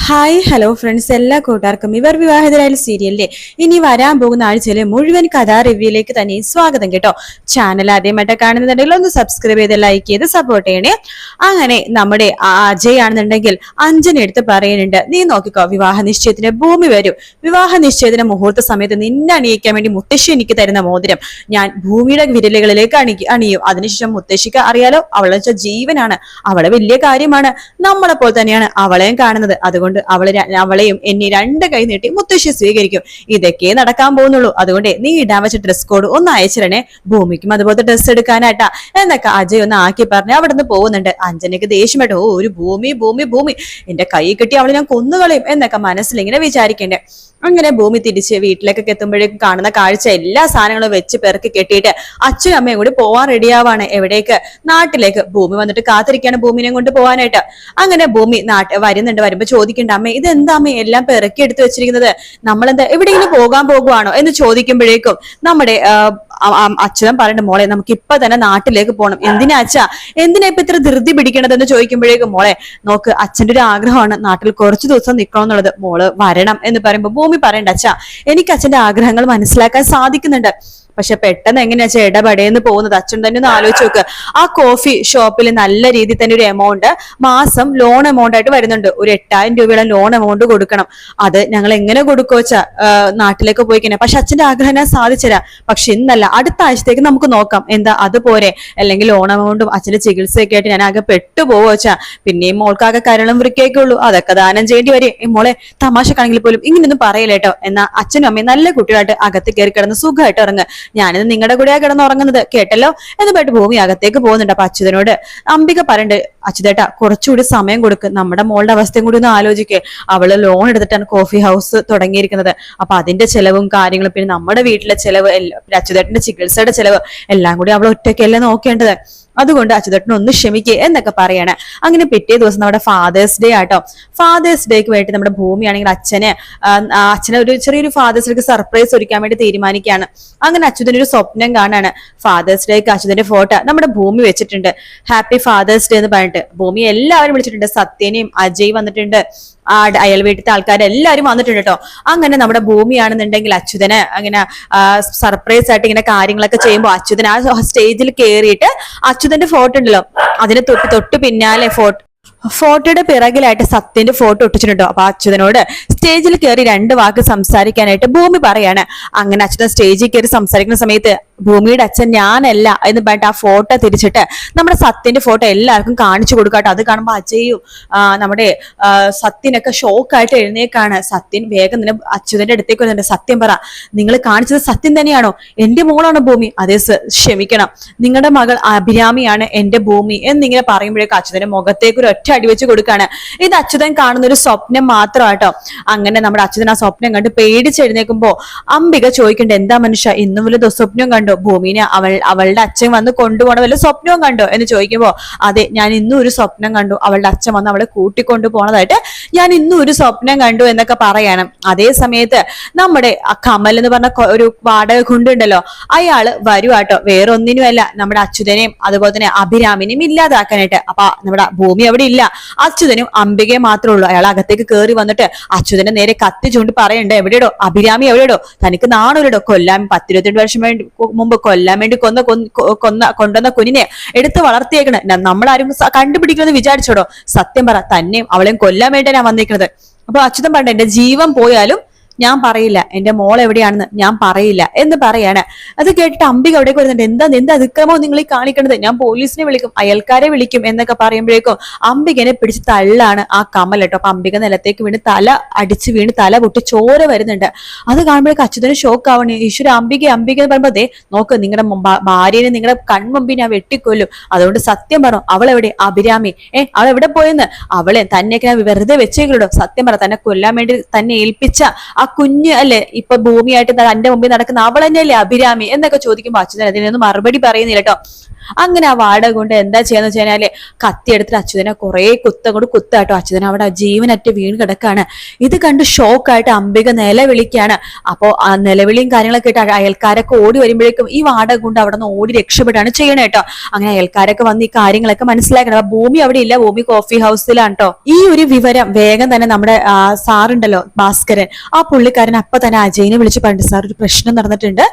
Hi hello friends, എല്ലാ കൂട്ടുകാർക്കും ഇവർ വിവാഹിതരായ സീരിയലിലെ ഇനി വരാൻ പോകുന്ന ആഴ്ചയിലെ മുഴുവൻ കഥാ റിവ്യൂയിലേക്ക് തന്നെ സ്വാഗതം കേട്ടോ. ചാനൽ ആദ്യമായിട്ട് കാണുന്നുണ്ടെങ്കിൽ ഒന്ന് സബ്സ്ക്രൈബ് ചെയ്ത് ലൈക്ക് ചെയ്ത് സപ്പോർട്ട് ചെയ്യണേ. അങ്ങനെ നമ്മുടെ അജയ് ആണെന്നുണ്ടെങ്കിൽ അഞ്ജന എടുത്ത് പറയുന്നുണ്ട്, നീ നോക്കിക്കോ, വിവാഹ നിശ്ചയത്തിന് ഭൂമി വരും. വിവാഹ നിശ്ചയത്തിന് മുഹൂർത്ത സമയത്ത് നിന്നെ അണിയിക്കാൻ വേണ്ടി മുത്തശ്ശി എനിക്ക് തരുന്ന മോതിരം ഞാൻ ഭൂമിയുടെ വിരലുകളിലേക്ക് അണിയും. അതിനുശേഷം മുത്തശ്ശിക്ക് അറിയാലോ, അവളുടെ ജീവനാണ്, അവളെ വലിയ കാര്യമാണ്, നമ്മളെ പോലെ തന്നെയാണ് അവളെയും കാണുന്നത്. അതുകൊണ്ട് അവളെയും എന്നെ രണ്ട് കൈ നീട്ടി മുത്തശ്ശി സ്വീകരിക്കും. ഇതൊക്കെ നടക്കാൻ പോകുന്നുള്ളൂ. അതുകൊണ്ട് നീ ഇടാൻ വെച്ച ഡ്രസ് കോഡ് ഒന്ന് അയച്ചിരണേ, ഭൂമിക്കും അതുപോലത്തെ ഡ്രസ്സ് എടുക്കാനായിട്ടാ എന്നൊക്കെ അജയ് ഒന്ന് ആക്കി പറഞ്ഞ് അവിടെ നിന്ന് പോകുന്നുണ്ട്. അഞ്ജനയ്ക്ക് ദേഷ്യമായിട്ട്, ഓ ഒരു ഭൂമി ഭൂമി ഭൂമി, എന്റെ കൈ കിട്ടി അവളെ ഞാൻ കൊന്നുകളയും എന്നൊക്കെ മനസ്സിൽ ഇങ്ങനെ വിചാരിക്കണ്ടേ. അങ്ങനെ ഭൂമി തിരിച്ച് വീട്ടിലേക്കൊക്കെ എത്തുമ്പോഴേക്കും കാണുന്ന കാഴ്ച എല്ലാ സാധനങ്ങളും വെച്ച് പെറുക്കി കെട്ടിയിട്ട് അച്ഛനും അമ്മയും കൂടി പോവാൻ റെഡിയാവാണ്. എവിടേക്ക്? നാട്ടിലേക്ക്. ഭൂമി വന്നിട്ട് കാത്തിരിക്കാണ് ഭൂമിനെ കൊണ്ട് പോകാനായിട്ട്. അങ്ങനെ ഭൂമി വരുന്നുണ്ട്. വരുമ്പോ ചോദിക്കണ്ട, അമ്മേ ഇതെന്താ അമ്മേ എല്ലാം പെറുക്കി എടുത്ത് വെച്ചിരിക്കുന്നത്, നമ്മളെന്താ എവിടെയെങ്കിലും പോകാൻ പോകുവാണോ എന്ന് ചോദിക്കുമ്പോഴേക്കും നമ്മുടെ അച്ഛനും പറയണ്ട, മോളെ നമുക്ക് ഇപ്പൊ തന്നെ നാട്ടിലേക്ക് പോകണം. എന്തിനാ അച്ഛാ, എന്തിനാ ഇപ്പൊ ഇത്ര ധൃതി പിടിക്കണതെന്ന് ചോദിക്കുമ്പോഴേക്കും, മോളെ നോക്ക്, അച്ഛന്റെ ഒരു ആഗ്രഹമാണ് നാട്ടിൽ കുറച്ചു ദിവസം നിൽക്കണം എന്നുള്ളത്, മോള് വരണം എന്ന് പറയുമ്പോ ഭൂമി പറയണ്ട, അച്ഛാ എനിക്ക് അച്ഛന്റെ ആഗ്രഹങ്ങൾ മനസ്സിലാക്കാൻ സാധിക്കുന്നുണ്ട്, പക്ഷെ പെട്ടെന്ന് എങ്ങനെയാ ഇടപെടേന്ന് പോകുന്നത്, അച്ഛൻ തന്നെ ഒന്ന് ആലോചിച്ച് നോക്ക്. ആ കോഫി ഷോപ്പിൽ നല്ല രീതിയിൽ തന്നെ ഒരു എമൗണ്ട് മാസം ലോൺ എമൗണ്ട് ആയിട്ട് വരുന്നുണ്ട്. ഒരു 8,000 രൂപയുടെ ലോൺ എമൗണ്ട് കൊടുക്കണം. അത് ഞങ്ങൾ എങ്ങനെ കൊടുക്കുവച്ചാ നാട്ടിലേക്ക് പോയി കഴിഞ്ഞാൽ, പക്ഷെ അച്ഛന്റെ ആഗ്രഹം ഞാൻ സാധിച്ചുതരാം, പക്ഷെ ഇന്നല്ല, അടുത്ത ആഴ്ചത്തേക്ക് നമുക്ക് നോക്കാം, എന്താ അതുപോലെ, അല്ലെങ്കിൽ ലോൺ എമൗണ്ടും അച്ഛന്റെ ചികിത്സയൊക്കെ ആയിട്ട് ഞാൻ ആകെ പെട്ടുപോവച്ചാ, പിന്നെയും മോൾക്കാകെ കരളും വൃക്കയൊക്കെ ഉള്ളൂ, അതൊക്കെ ദാനം ചെയ്യേണ്ടി വരും. മോളെ തമാശക്കാണെങ്കിൽ പോലും ഇങ്ങനൊന്നും പറയലേട്ടോ. എന്നാ അച്ഛനും അമ്മയും നല്ല കുട്ടികളായിട്ട് അകത്ത് കയറി കിടന്ന് സുഖമായിട്ട് ഇറങ്ങുക, ഞാനിത് നിങ്ങളുടെ കൂടെയാ കിടന്ന് ഉറങ്ങുന്നത് കേട്ടല്ലോ എന്ന് പറഞ്ഞിട്ട് ഭൂമി അകത്തേക്ക് പോകുന്നുണ്ട്. അപ്പൊ അച്യുതനോട് അംബിക പറയണ്ട്, അച്യുതേട്ടാ കുറച്ചുകൂടി സമയം കൊടുക്ക്, നമ്മുടെ മോളുടെ അവസ്ഥയും കൂടി ഒന്ന് ആലോചിക്കുക, അവള് ലോൺ എടുത്തിട്ടാണ് കോഫി ഹൗസ് തുടങ്ങിയിരിക്കുന്നത്, അപ്പൊ അതിന്റെ ചെലവും കാര്യങ്ങളും, പിന്നെ നമ്മുടെ വീട്ടിലെ ചെലവ്, അച്യുതേട്ടന്റെ ചികിത്സയുടെ ചെലവ് എല്ലാം കൂടി അവൾ ഒറ്റയ്ക്കല്ലേ നോക്കേണ്ടത്, അതുകൊണ്ട് അച്യുതേട്ടൻ ഒന്ന് ക്ഷമിക്കുക എന്നൊക്കെ പറയാണ്. അങ്ങനെ പിറ്റേ ദിവസം നമ്മുടെ ഫാദേഴ്സ് ഡേ ആട്ടോ. ഫാദേഴ്സ് ഡേക്ക് വേണ്ടി നമ്മുടെ ഭൂമിയാണെങ്കിൽ അച്ഛനെ ഒരു ചെറിയൊരു ഫാദേഴ്സ് ഡേക്ക് സർപ്രൈസ് ഒരുക്കാൻ വേണ്ടി തീരുമാനിക്കുകയാണ്. അങ്ങനെ അച്യുതന്റെ ഒരു സ്വപ്നം കാണാണ്. ഫാദേഴ്സ് ഡേക്ക് അച്യുതന്റെ ഫോട്ടോ നമ്മുടെ ഭൂമി വെച്ചിട്ടുണ്ട്. ഹാപ്പി ഫാദേഴ്സ് ഡേ എന്ന് പറഞ്ഞിട്ട് ഭൂമി എല്ലാവരും വിളിച്ചിട്ടുണ്ട്. സത്യനെയും അജയ് വന്നിട്ടുണ്ട്, അയൽ വീട്ടിലത്തെ ആൾക്കാരെല്ലാരും വന്നിട്ടുണ്ട് കേട്ടോ. അങ്ങനെ നമ്മുടെ ഭൂമിയാണെന്നുണ്ടെങ്കിൽ അച്യുതന് അങ്ങനെ സർപ്രൈസ് ആയിട്ട് ഇങ്ങനെ കാര്യങ്ങളൊക്കെ ചെയ്യുമ്പോൾ അച്യുതൻ ആ സ്റ്റേജിൽ കയറിയിട്ട് അച്യുതന്റെ ഫോട്ടോ ഉണ്ടല്ലോ, അതിന് തൊട്ട് പിന്നാലെ ഫോട്ടോയുടെ പിറകിലായിട്ട് സത്യന്റെ ഫോട്ടോ ഒട്ടിച്ചിട്ടുണ്ടോ. അപ്പൊ അച്യുതനോട് സ്റ്റേജിൽ കയറി 2 വാക്ക് സംസാരിക്കാനായിട്ട് ഭൂമി പറയാണ്. അങ്ങനെ അച്യുതൻ സ്റ്റേജിൽ കയറി സംസാരിക്കുന്ന സമയത്ത് ഭൂമിയുടെ അച്ഛൻ ഞാനല്ല എന്ന് പറഞ്ഞിട്ട് ആ ഫോട്ടോ തിരിച്ചിട്ട് നമ്മുടെ സത്യന്റെ ഫോട്ടോ എല്ലാവർക്കും കാണിച്ചു കൊടുക്കാട്ടോ. അത് കാണുമ്പോൾ അജയും നമ്മുടെ സത്യനൊക്കെ ഷോക്കായിട്ട് എഴുന്നേക്കാണ്. സത്യൻ വേഗം തന്നെ അച്യുതന്റെ അടുത്തേക്ക് വരുന്നുണ്ട്. സത്യം പറ, നിങ്ങൾ കാണിച്ചത് സത്യം തന്നെയാണോ? എന്റെ മോളാണ് ഭൂമി. അതേ ക്ഷമിക്കണം, നിങ്ങളുടെ മകൾ അഭിരാമിയാണ് എന്റെ ഭൂമി എന്നിങ്ങനെ പറയുമ്പോഴേക്കും അച്യുതന്റെ മുഖത്തേക്ക് ഒരു ഒറ്റ അടിവെച്ച് കൊടുക്കാണ്. ഇത് അച്യുതൻ കാണുന്ന ഒരു സ്വപ്നം മാത്രമാട്ടോ. അങ്ങനെ നമ്മുടെ അച്യുതൻ ആ സ്വപ്നം കണ്ട് പേടിച്ചെഴുന്നേക്കുമ്പോ അംബിക ചോദിക്കണ്ട, എന്താ മനുഷ്യ ഇന്നും വല്ല ദുസ്വപ്നം കണ്ടോ, ഭൂമിനെ അവളുടെ അച്ഛൻ വന്ന് കൊണ്ടുപോകണ വല്ല സ്വപ്നവും കണ്ടോ എന്ന് ചോദിക്കുമ്പോ, അതെ ഞാൻ ഇന്നും ഒരു സ്വപ്നം കണ്ടു, അവളുടെ അച്ഛൻ വന്ന് അവളെ കൂട്ടിക്കൊണ്ടു പോണതായിട്ട് ഞാൻ ഇന്നും ഒരു സ്വപ്നം കണ്ടു എന്നൊക്കെ പറയണം. അതേ സമയത്ത് നമ്മുടെ കമൽ എന്ന് പറഞ്ഞ ഒരു വാടക കുണ്ടുണ്ടല്ലോ, അയാള് വരുവാട്ടോ. വേറെ ഒന്നിനുമല്ല, നമ്മുടെ അച്യുതനെയും അതുപോലെ തന്നെ അഭിരാമിനെയും ഇല്ലാതാക്കാനായിട്ട്. അപ്പൊ നമ്മുടെ ഭൂമി അവിടെ ഇല്ല, അച്യുതനും അംബികയും മാത്രമേ ഉള്ളൂ. അയാൾ അകത്തേക്ക് കയറി വന്നിട്ട് അച്യുതന്റെ നേരെ കത്തി ചൂണ്ടി പറയണ്ടേ, എവിടെയോ അഭിരാമി, എവിടെയോ തനിക്ക് നാണൂലോ, കൊല്ലാൻ 10-22 വർഷം മുമ്പ് കൊല്ലാൻ വേണ്ടി കൊണ്ടുവന്ന കുഞ്ഞിനെ എടുത്ത് വളർത്തിയേക്കണേ, നമ്മളാരും കണ്ടുപിടിക്കണമെന്ന് വിചാരിച്ചോടോ, സത്യം പറ, തന്നെയും അവളെയും കൊല്ലാൻ വേണ്ടി ഞാൻ വന്നിരിക്കുന്നത്. അപ്പൊ അച്യുതൻ പറഞ്ഞ, എന്റെ ജീവൻ പോയാലും ഞാൻ പറയില്ല, എന്റെ മോൾ എവിടെയാണെന്ന് ഞാൻ പറയില്ല എന്ന് പറയാണ്. അത് കേട്ടിട്ട് അംബിക അവിടേക്ക് വരുന്നുണ്ട്. എന്ത് അതിക്രമോ നിങ്ങൾ ഈ കാണിക്കണത്, ഞാൻ പോലീസിനെ വിളിക്കും, അയൽക്കാരെ വിളിക്കും എന്നൊക്കെ പറയുമ്പോഴേക്കും അംബികനെ പിടിച്ച് തള്ളാണ് ആ കമൽ കേട്ടോ. അപ്പൊ അംബിക നിലത്തേക്ക് വീണ് തല പൊട്ടി ചോര വരുന്നുണ്ട്. അത് കാണുമ്പോഴേക്കും അച്യുതന് ഷോക്ക് ആവണേ. ഈശ്വര, അംബിക എന്ന് പറയുമ്പോ ദേ നോക്ക്, നിങ്ങളുടെ ഭാര്യനെ നിങ്ങളുടെ കൺമുമ്പിൽ ഞാൻ വെട്ടിക്കൊല്ലും, അതുകൊണ്ട് സത്യം പറഞ്ഞു, അവളെവിടെ അഭിരാമി, അവൾ എവിടെ പോയെന്ന്, അവളെ തന്നെയൊക്കെ ഞാൻ വെറുതെ വെച്ചേക്കുള്ളൂ, സത്യം പറ, തന്നെ കൊല്ലാൻ വേണ്ടി തന്നെ ഏൽപ്പിച്ച ആ കുഞ്ഞ് അല്ലേ ഇപ്പൊ ഭൂമിയായിട്ട് തന്റെ മുമ്പിൽ നടക്കുന്ന അവൾ തന്നെയല്ലേ അഭിരാമി എന്നൊക്കെ ചോദിക്കുമ്പോ അച്യുതൻ അതിനൊന്നും മറുപടി പറയുന്നില്ല കേട്ടോ. അങ്ങനെ ആ വാടക കൊണ്ട് എന്താ ചെയ്യാന്ന് വെച്ച് കഴിഞ്ഞാല് കത്തി എടുത്തിട്ട് അച്യുതനെ കുറെ കുത്താട്ടോ. അച്യുതൻ അവിടെ ജീവനറ്റ് വീണ് കിടക്കാണ്. ഇത് കണ്ട് ഷോക്കായിട്ട് അംബിക നിലവിളിക്കാണ്. അപ്പോ ആ നിലവിളിയും കാര്യങ്ങളൊക്കെ ഇട്ട് അയൽക്കാരൊക്കെ ഓടി വരുമ്പോഴേക്കും ഈ വാടക കൊണ്ട് അവിടെ നിന്ന് ഓടി രക്ഷപ്പെടാണ് ചെയ്യണേ കേട്ടോ. അങ്ങനെ അയൽക്കാരൊക്കെ വന്ന് ഈ കാര്യങ്ങളൊക്കെ മനസ്സിലാക്കണം. ഭൂമി അവിടെ ഇല്ല, ഭൂമി കോഫി ഹൗസിലാണ് കേട്ടോ. ഈ ഒരു വിവരം വേഗം തന്നെ നമ്മുടെ സാറുണ്ടല്ലോ ഭാസ്കരൻ, ആ പുള്ളിക്കാരൻ അപ്പൊ തന്നെ അജയിനെ വിളിച്ച് പറഞ്ഞു, സാർ ഒരു പ്രശ്നം നടന്നിട്ടുണ്ട്,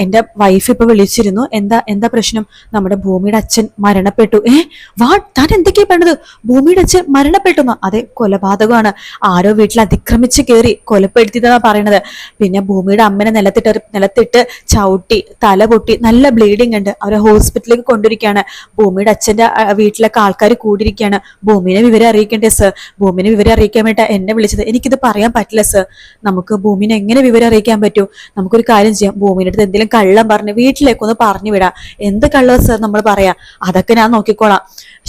എന്റെ വൈഫ് ഇപ്പൊ വിളിച്ചിരുന്നു. എന്താ പ്രശ്നം? നമ്മുടെ ഭൂമിയുടെ അച്ഛൻ മരണപ്പെട്ടു. താൻ എന്തൊക്കെയാ പറഞ്ഞത്? ഭൂമിയുടെ അച്ഛൻ മരണപ്പെട്ടു? അതെ, കൊലപാതകമാണ്. ആരോ വീട്ടിൽ അതിക്രമിച്ച് കയറി കൊലപ്പെടുത്തിയതെന്നാ പറയണത്. പിന്നെ ഭൂമിയുടെ അമ്മനെ നിലത്തിട്ട് ചവിട്ടി തല പൊട്ടി നല്ല ബ്ലീഡിങ് ഉണ്ട്. അവരെ ഹോസ്പിറ്റലിലേക്ക് കൊണ്ടിരിക്കുകയാണ്. ഭൂമിയുടെ അച്ഛന്റെ വീട്ടിലൊക്കെ ആൾക്കാർ കൂടിയിരിക്കുകയാണ്. ഭൂമിനെ വിവരം അറിയിക്കണ്ടേ സർ? ഭൂമിനെ വിവരം അറിയിക്കാൻ വേണ്ടി എന്നെ വിളിച്ചത്. എനിക്കിത് പറയാൻ പറ്റില്ല സർ. നമുക്ക് ഭൂമിനെ എങ്ങനെ വിവരം അറിയിക്കാൻ പറ്റൂ? നമുക്കൊരു കാര്യം ചെയ്യാം, ഭൂമിയുടെ അടുത്ത് എന്തെങ്കിലും കള്ളം പറഞ്ഞ് വീട്ടിലേക്കൊന്ന് പറഞ്ഞു വിടാം. എന്ത് കള്ളം സർ നമ്മൾ പറയാം? അതൊക്കെ ഞാൻ നോക്കിക്കോളാം.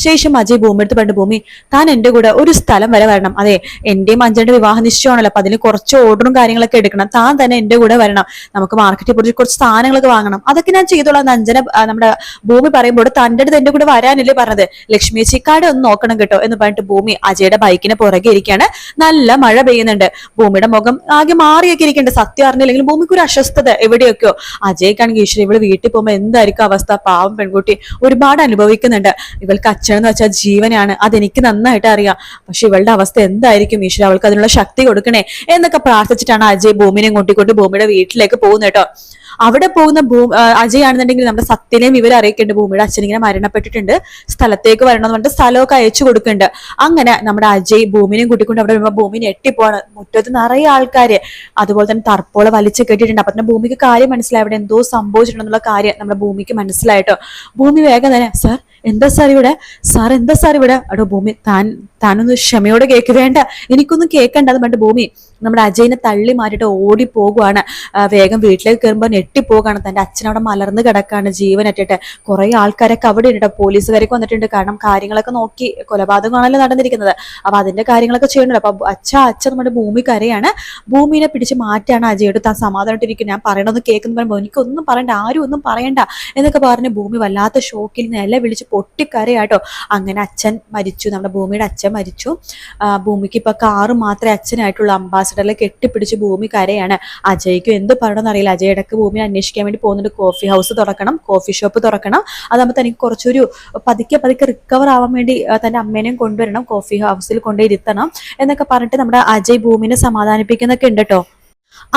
ശേഷം അജയ് ഭൂമി എടുത്ത് പറഞ്ഞു, ഭൂമി താൻ എന്റെ കൂടെ ഒരു സ്ഥലം വരെ വരണം. അതെ, എന്റെയും അഞ്ജന്റെ വിവാഹ നിശ്ചയമാണല്ലോ, അപ്പൊ അതിന് കുറച്ച് ഓർഡറും കാര്യങ്ങളൊക്കെ എടുക്കണം. താൻ തന്നെ എന്റെ കൂടെ വരണം. നമുക്ക് മാർക്കറ്റിൽ പോയി കുറച്ച് സാധനങ്ങളൊക്കെ വാങ്ങണം. അതൊക്കെ ഞാൻ ചെയ്തോളാം. അഞ്ജന നമ്മുടെ ഭൂമി പറയുമ്പോൾ തന്റെ അടുത്ത് എന്റെ കൂടെ വരാനല്ലേ പറഞ്ഞത്? ലക്ഷ്മി ചിക്കാടെ ഒന്ന് നോക്കണം കേട്ടോ എന്ന് പറഞ്ഞിട്ട് ഭൂമി അജയുടെ ബൈക്കിന് പുറകെ ഇരിക്കുകയാണ്. നല്ല മഴ പെയ്യുന്നുണ്ട്. ഭൂമിയുടെ മുഖം ആകെ മാറിയൊക്കെ ഇരിക്കുന്നുണ്ട്. സത്യം അറിഞ്ഞില്ലെങ്കിലും ഭൂമിക്ക് ഒരു അസ്വസ്ഥത എവിടെയൊക്കെയോ. അജയ്ക്കാണെങ്കിൽ ഈശ്വര ഇവള് വീട്ടിൽ പോകുമ്പോൾ എന്തായിരിക്കും അവസ്ഥ? പാവം പെൺകുട്ടി ഒരുപാട് അനുഭവിക്കുന്നുണ്ട്. ഇവൾക്ക് അച്ഛൻ എന്ന് വെച്ചാൽ ജീവനാണ്, അതെനിക്ക് നന്നായിട്ട് അറിയാം. പക്ഷെ ഇവളുടെ അവസ്ഥ എന്തായിരിക്കും? ഈശ്വര അവൾക്ക് അതിനുള്ള ശക്തി കൊടുക്കണേ എന്നൊക്കെ പ്രാർത്ഥിച്ചിട്ടാണ് അജയ് ഭൂമിനെ കൂട്ടിക്കൊണ്ട് ഭൂമിയുടെ വീട്ടിലേക്ക് പോകുന്നത് കേട്ടോ. അവിടെ പോകുന്ന അജയ് ആണെന്നുണ്ടെങ്കിൽ നമ്മുടെ സത്യനെയും ഇവരെ അറിയിക്കുന്നുണ്ട്, ഭൂമിയുടെ അച്ഛൻ ഇങ്ങനെ മരണപ്പെട്ടിട്ടുണ്ട്, സ്ഥലത്തേക്ക് വരണമെന്ന് പറഞ്ഞിട്ട് സ്ഥലമൊക്കെ അയച്ചു കൊടുക്കുന്നുണ്ട്. അങ്ങനെ നമ്മുടെ അജയ് ഭൂമിനെയും കൂട്ടിക്കൊണ്ട് അവിടെ വരുമ്പോൾ ഭൂമിനെ എട്ടിപ്പോവാണ്. മുറ്റത്ത് നിറയെ ആൾക്കാര്, അതുപോലെ തന്നെ തർപ്പോള വലിച്ചു കെട്ടിയിട്ടുണ്ട്. അപ്പൊ തന്നെ ഭൂമിക്ക് കാര്യം മനസ്സിലായി, അവിടെ എന്തോ സംഭവിച്ചിട്ടുണ്ടെന്നുള്ള കാര്യം നമ്മുടെ ഭൂമിക്ക് മനസ്സിലായിട്ടോ. ഭൂമി വേഗം തന്നെ, സാർ എന്താ സാർ ഇവിടെ? സാർ എന്താ സാർ ഇവിടെ? അടോ ഭൂമി, താനൊന്ന് ക്ഷമയോടെ കേക്ക്. വേണ്ട, എനിക്കൊന്നും കേൾക്കണ്ട എന്ന് പറഞ്ഞിട്ട് ഭൂമി നമ്മുടെ അജയിനെ തള്ളി മാറ്റിയിട്ട് ഓടി പോകുവാണ്. വേഗം വീട്ടിലേക്ക് കയറുമ്പോൾ ഞെട്ടിപ്പോകാണ്. തന്റെ അച്ഛൻ അവിടെ മലർന്ന് കിടക്കാണ് ജീവനറ്റിട്ട്. കുറെ ആൾക്കാരൊക്കെ അവിടെ ഉണ്ട്, പോലീസുകാരൊക്കെ വന്നിട്ടുണ്ട്. കാരണം കാര്യങ്ങളൊക്കെ നോക്കി, കൊലപാതകമാണല്ലോ നടന്നിരിക്കുന്നത്. അപ്പൊ അതിന്റെ കാര്യങ്ങളൊക്കെ ചെയ്യണല്ലോ. അപ്പൊ അച്ഛൻ നമ്മുടെ ഭൂമി കരയാണ്. ഭൂമിനെ പിടിച്ച് മാറ്റാണ് അജയോട്. താൻ സമാധാനമായിട്ടിരിക്കും, ഞാൻ പറയണമെന്ന് കേൾക്കുന്നു പറയുമ്പോൾ എനിക്കൊന്നും പറയണ്ട, ആരും ഒന്നും പറയണ്ട എന്നൊക്കെ പറഞ്ഞ് ഭൂമി വല്ലാത്ത ഷോക്കിൽ നില വിളിച്ച് പൊട്ടിക്കരയാട്ടോ. അങ്ങനെ അച്ഛൻ മരിച്ചു, നമ്മുടെ ഭൂമിയുടെ അച്ഛൻ മരിച്ചു. ഭൂമിക്ക് ഇപ്പൊ കാറ് മാത്രമേ അച്ഛനായിട്ടുള്ള. അംബാസിഡറിലെ കെട്ടിപ്പിടിച്ച് ഭൂമി കരയാണ്. അജയ്ക്കും എന്ത് പറയണമെന്ന് അറിയില്ല. അജയ് ഇടയ്ക്ക് ഭൂമിനെ അന്വേഷിക്കാൻ വേണ്ടി പോകുന്നുണ്ട്. കോഫി ഹൗസ് തുറക്കണം, കോഫി ഷോപ്പ് തുറക്കണം. അതാകുമ്പോൾ തനിക്ക് കുറച്ചൊരു പതുക്കെ റിക്കവർ ആവാൻ വേണ്ടി തന്റെ അമ്മേനെയും കൊണ്ടുവരണം, കോഫി ഹൗസിൽ കൊണ്ടിരുത്തണം എന്നൊക്കെ പറഞ്ഞിട്ട് നമ്മുടെ അജയ് ഭൂമിനെ സമാധാനിപ്പിക്കുന്നൊക്കെ ഉണ്ട് കേട്ടോ.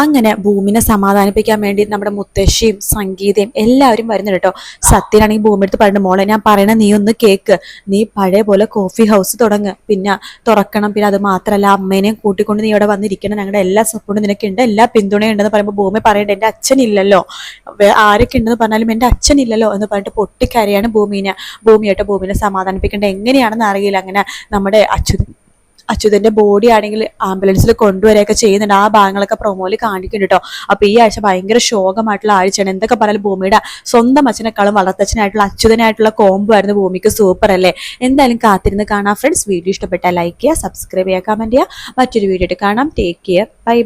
അങ്ങനെ ഭൂമിനെ സമാധാനിപ്പിക്കാൻ വേണ്ടി നമ്മുടെ മുത്തശ്ശിയും സംഗീതയും എല്ലാവരും വരുന്നുണ്ട് കേട്ടോ. സത്യനാണെങ്കിൽ ഭൂമി എടുത്ത് പറഞ്ഞു, മോളെ ഞാൻ പറയണ നീ ഒന്ന് കേക്ക്, നീ പഴയ പോലെ കോഫി ഹൗസ് തുടങ്ങ്, പിന്നെ തുറക്കണം. പിന്നെ അത് മാത്രമല്ല അമ്മേനെയും കൂട്ടിക്കൊണ്ട് നീ ഇവിടെ വന്നിരിക്കണം, ഞങ്ങളുടെ എല്ലാ സപ്പോർട്ടും നിനക്കുണ്ട്, എല്ലാ പിന്തുണയും ഉണ്ടെന്ന് പറയുമ്പോൾ ഭൂമി പറയണ്ട, എന്റെ അച്ഛനില്ലല്ലോ, ആരൊക്കെ ഉണ്ടെന്ന് പറഞ്ഞാലും എന്റെ അച്ഛനില്ലല്ലോ എന്ന് പറഞ്ഞിട്ട് പൊട്ടിക്കരയാണ് ഭൂമിയായിട്ട്. ഭൂമിനെ സമാധാനിപ്പിക്കേണ്ട എങ്ങനെയാണെന്ന് അറിയില്ല. അങ്ങനെ നമ്മുടെ അച്യുതന്റെ ബോഡി ആണെങ്കിൽ ആംബുലൻസിൽ കൊണ്ടുവരികയൊക്കെ ചെയ്യുന്നുണ്ട്. ആ ഭാഗങ്ങളൊക്കെ പ്രൊമോയിൽ കാണിക്കുന്നുണ്ട് കേട്ടോ. അപ്പൊ ഈ ആഴ്ച ഭയങ്കര ശോകമായിട്ടുള്ള ആഴ്ചയാണ്. എന്തൊക്കെ പറയാലും ഭൂമിയുടെ സ്വന്തം അച്ഛനെക്കാളും വളർത്തച്ഛനായിട്ടുള്ള അച്യുതനായിട്ടുള്ള കോംബോ ആയിരുന്നു ഭൂമിക്ക്. സൂപ്പർ അല്ലേ? എന്തായാലും കാത്തിരുന്ന് കാണാം ഫ്രണ്ട്സ്. വീഡിയോ ഇഷ്ടപ്പെട്ടാൽ ലൈക്ക് ചെയ്യുക, സബ്സ്ക്രൈബ് ചെയ്യുക, കമന്റ് ചെയ്യുക. മറ്റൊരു വീഡിയോ ആയിട്ട് കാണാം. Take care, bye bye.